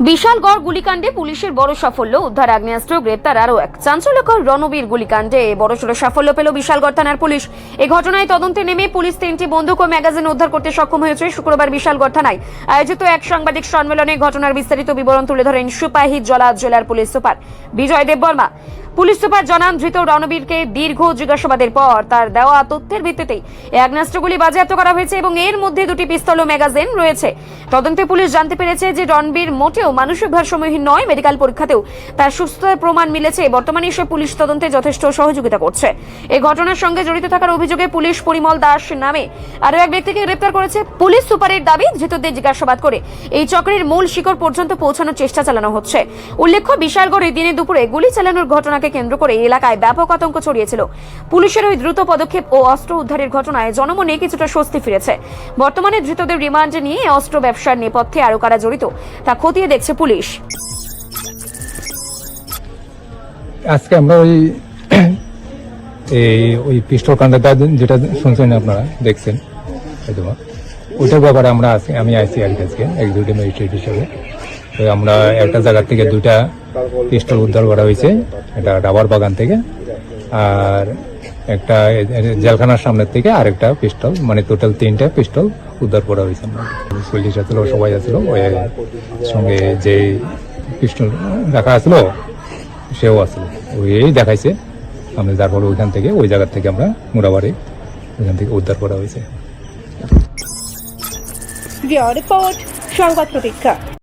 বিশালগড় গুলিকাণ্ডে পুলিশের বড় সাফল্য, উদ্ধার আগ্নেয়াস্ত্র, গ্রেপ্তার আরও এক। চাঞ্চল্যকর রণবীর গুলিকাণ্ডে বড়সড় সাফল্য পেল বিশালগড় থানার পুলিশ। এই ঘটনায় তদন্তে নেমে পুলিশ 3টি বন্দুক ও ম্যাগাজিন উদ্ধার করতে সক্ষম হয়েছে। শুক্রবার বিশালগড় থানায় আয়োজিত এক সাংবাদিক সম্মেলনে ঘটনার বিস্তারিত বিবরণ তুলে ধরেন সিপাহীজলা জেলার পুলিশ সুপার বিজয় দেববর্মা। পুলিশ সুপার জানান, ধৃত রণবীরকে দীর্ঘ জিজ্ঞাসাবাদের পর তার দেওয়া তথ্যের ভিত্তিতে এই আগ্নেয়াস্ত্রগুলি বাজেয়াপ্ত করা হয়েছে এবং এর মধ্যে 2টি পিস্তল ও ম্যাগাজিন রয়েছে। তদন্তে পুলিশ জানতে পেরেছে যে রণবীর মোটেও মানসিক ভারসাম্যহীন নয়। মেডিকেল পরীক্ষাতেও তার সুস্থতার প্রমাণ মিলেছে। বর্তমানে সে পুলিশ তদন্তে যথেষ্ট সহযোগিতা করছে। এই ঘটনার সঙ্গে জড়িত থাকার অভিযোগে পুলিশ পরিমল দাস নামে আরও এক ব্যক্তিকে গ্রেপ্তার করেছে। পুলিশ সুপারের দাবি, ধৃতদের জিজ্ঞাসাবাদ করে এই চক্রের মূল শিকড় পর্যন্ত পৌঁছানোর চেষ্টা চালানো হচ্ছে। উল্লেখ্য, বিশালগড়ে দিনে দুপুরে গুলি চালানোর ঘটনাকে কেন্দ্র করে এলাকায় ব্যাপক আতঙ্ক ছড়িয়েছিল। পুলিশের ওই দ্রুত পদক্ষেপ ও অস্ত্র উদ্ধারের ঘটনায় জনমনে কিছুটা স্বস্তি ফিরেছে। বর্তমানে ধৃতদের রিমান্ডে নিয়ে অস্ত্র ব্যবসার নেপথ্যে আরও কারা জড়িত তা খতিয়ে দেখছে পুলিশ। আজকে আমরা ওই পিস্তল কাণ্ডটা যেটা শুনছেন, আপনারা দেখছেন হয়তো, ওইটার ব্যাপারে আমি আইসি আর আজকে এক্সিকিউটিভ ম্যাজিস্ট্রেট হিসেবে। তো আমরা একটা জায়গা থেকে 2টা পিস্তল উদ্ধার করা হয়েছে, এটা রাবার বাগান থেকে, আর একটা জেলখানার সামনের থেকে আরেকটা পিস্তল, মানে টোটাল 3টা পিস্তল উদ্ধার করা হয়েছে। পুলিশ আসলো, সবাই আসলো, ওই সঙ্গে যে পিস্তল রাখা আসলো সেও আসলো, ওই দেখাইছে আমরা, যার ফলে ওইখান থেকে ওই জায়গা থেকে আমরা মোড়াবাড়ি ওইখান থেকে উদ্ধার করা হয়েছে। রিপোর্ট সংবাদ প্রতীক্ষা।